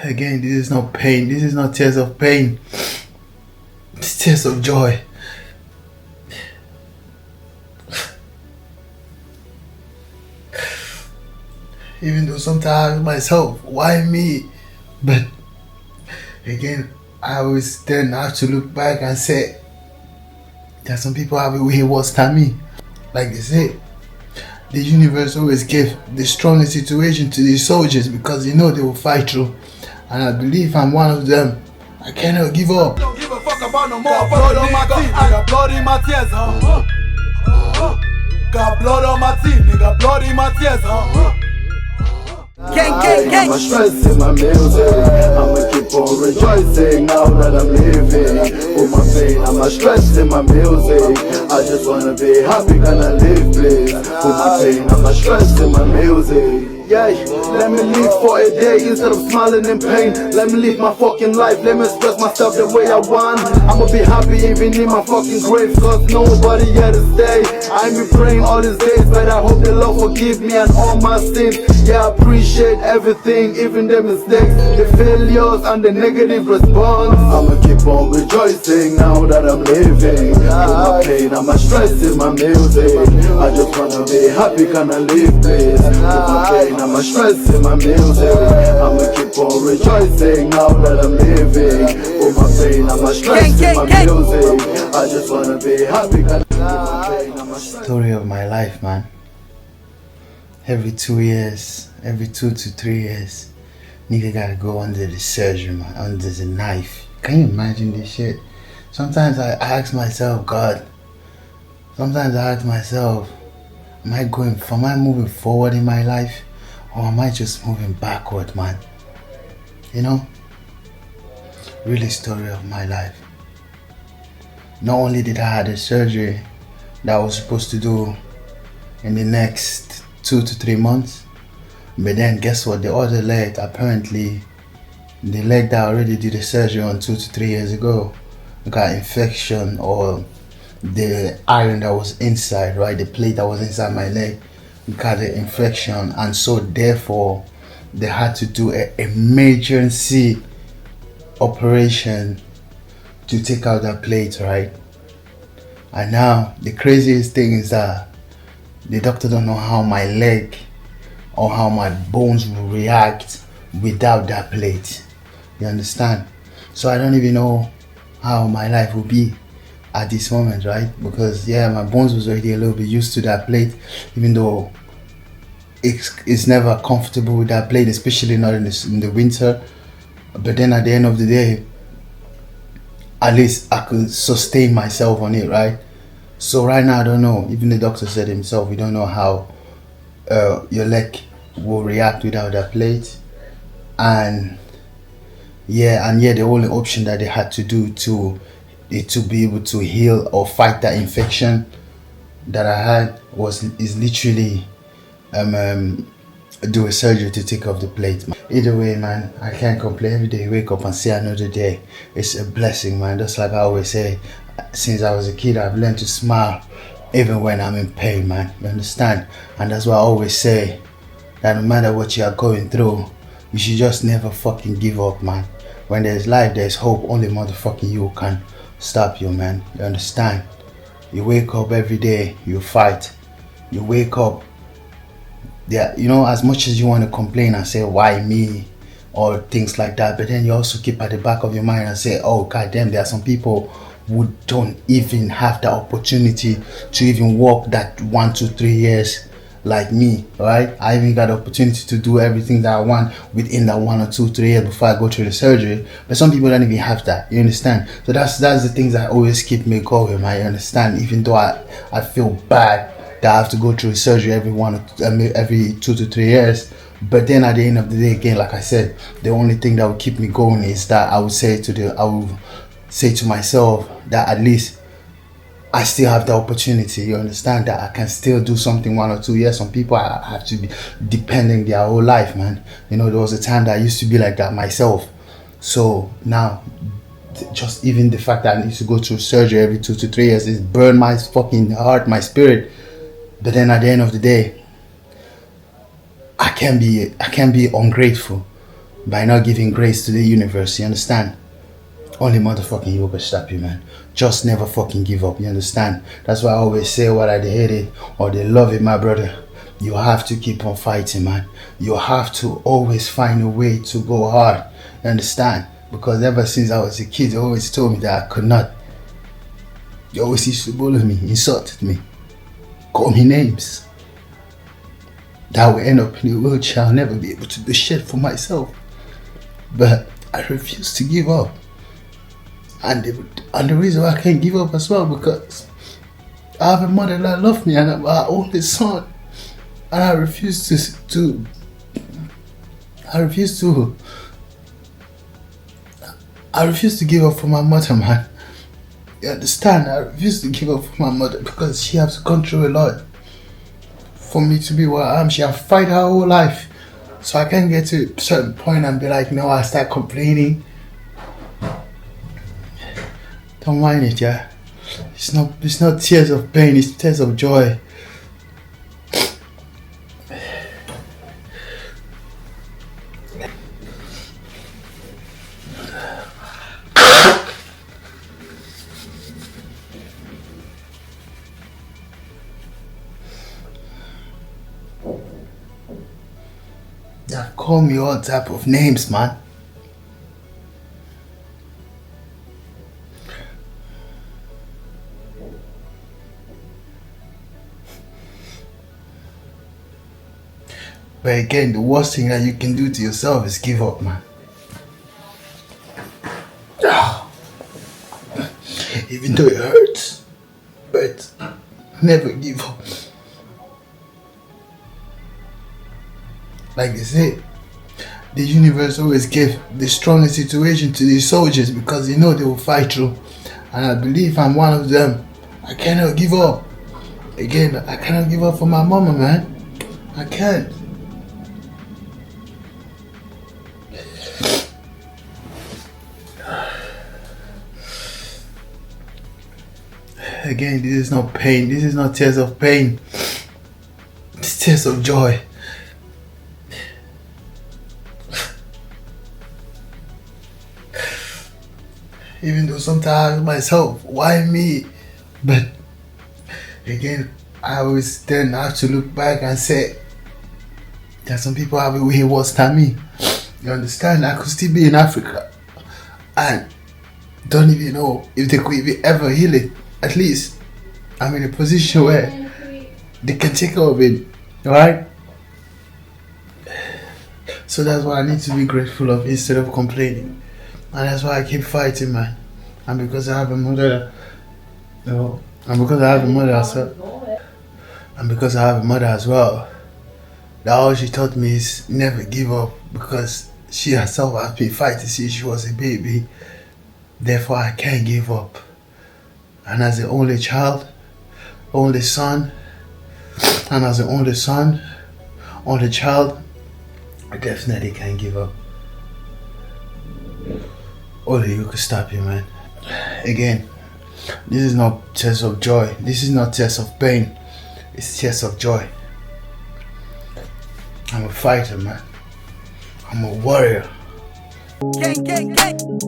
Again, this is not pain. This is not tears of pain. It's tears of joy. Even though sometimes I ask myself, why me? But again, I always then have to look back and say, there are some people have it way worse than me. Like they say, the universe always gives the strongest situation to these soldiers because they know they will fight through. And I believe I'm one of them. I cannot give up. Don't give a fuck about no more. Got blood on my teeth, nigga. Blood in my tears, Got blood on my teeth, nigga. Blood in my tears, I'm a stress in my music. I'ma keep on rejoicing now that I'm living. For my pain, I'm a stress in my music. I just wanna be happy, gonna live, please. For my pain, I'm a stress in my music. Yeah, let me live for a day instead of smiling in pain. Let me live my fucking life, let me express myself the way I want. I'ma be happy even in my fucking grave, cause nobody here to stay. I ain't been praying all these days, but I hope the Lord forgive me and all my sins. Yeah, I appreciate everything, even the mistakes, the failures and the negative response. I'ma keep on rejoicing now that I'm living. For my pain, I'm a stress in my music. I just wanna be happy, can I live, please? For my pain, I'm a stress in my music. I'ma keep on rejoicing now that I'm living. For my pain, I'm a stress in my music. I just wanna be happy, can I live? Story of my life, man. Every 2 years, every 2 to 3 years, nigga gotta go under the surgery, man, under the knife. Can you imagine this shit? Sometimes I ask myself, God, sometimes I ask myself, am I moving forward in my life? Or am I just moving backward, man? You know? Really story of my life. Not only did I have the surgery that I was supposed to do in the next 2 to 3 months, but then guess what? The other leg, apparently, the leg that I already did the surgery on 2 to 3 years ago, got infection, or the iron that was inside, right? The plate that was inside my leg got the infection, and so therefore they had to do an emergency operation to take out that plate, right? And now the craziest thing is that the doctor don't know how my leg or how my bones will react without that plate. You understand? So I don't even know how my life will be at this moment, right? Because yeah, my bones was already a little bit used to that plate, even though it's never comfortable with that plate, especially not in the winter. But then at the end of the day, at least I could sustain myself on it, right? So right now I don't know. Even the doctor said himself, we don't know how your leg will react without that plate. And the only option that they had to do to be able to heal or fight that infection that I had is literally do a surgery to take off the plate. Either way, man, I can't complain. Every day you wake up and see another day. It's a blessing, man. Just like I always say, since I was a kid, I've learned to smile even when I'm in pain, man. You understand? And that's why I always say that no matter what you are going through, you should just never fucking give up, man. When there's life, there's hope. Only motherfucking you can stop you, man. You understand? You wake up every day, you fight. You wake up. Yeah, you know, as much as you want to complain and say, why me? Or things like that, but then you also keep at the back of your mind and say, oh goddamn, there are some people who don't even have the opportunity to even walk that 1 to 3 years like me, right? I even got the opportunity to do everything that I want within that 1 or 2, 3 years before I go through the surgery. But some people don't even have that, you understand? So that's the things that always keep me going, man, you understand? Even though I feel bad that I have to go through surgery every 2 to 3 years. But then at the end of the day, again, like I said, the only thing that will keep me going is that I will say to myself that at least I still have the opportunity. You understand that I can still do something 1 or 2 years. Some people have to be depending their whole life, man. You know, there was a time that I used to be like that myself. So now, just even the fact that I need to go through surgery every 2 to 3 years is burn my fucking heart, my spirit. But then at the end of the day, I can't be ungrateful. by not giving grace to the universe, you understand? Only motherfucking you can stop you, man. Just never fucking give up, you understand? That's why I always say whether they hate it or they love it, my brother. You have to keep on fighting, man. You have to always find a way to go hard, you understand? Because ever since I was a kid, they always told me that I could not. They always used to bully me, insulted me, call me names. That would end up in a wheelchair. I'll never be able to do shit for myself. But I refuse to give up. And the reason why I can't give up as well, because I have a mother that loves me and I'm my only son. And I refuse to give up for my mother, man. You understand? I refuse to give up for my mother because she has to control a lot. For me to be where I am, she has to fight her whole life. So I can't get to a certain point and be like, no, I start complaining. Don't mind it, yeah. It's not tears of pain, it's tears of joy. They call me all type of names, man. But again, the worst thing that you can do to yourself is give up, man. Even though it hurts, but never give up. Like they say, the universe always gives the strongest situation to these soldiers because they know they will fight through. And I believe I'm one of them. I cannot give up. Again, I cannot give up for my mama, man. I can't. Again, this is not pain. This is not tears of pain. It's tears of joy. Even though sometimes I ask myself, why me? But again, I always then have to look back and say that some people have it way worse than me. You understand? I could still be in Africa and don't even know if they could even ever heal it. At least I'm in a position where they can take care of it, alright? So that's what I need to be grateful of instead of complaining. And that's why I keep fighting, man. And because I have a mother, and because I have a mother as well, and because I have a mother as well, that all she taught me is never give up, because she herself has been fighting since she was a baby. Therefore, I can't give up. And as the only child, only son, and as the only son, only child, I definitely can't give up. Only you could stop you, man. Again, this is not tears of joy. This is not tears of pain. It's tears of joy. I'm a fighter, man. I'm a warrior. Gang, gang, gang.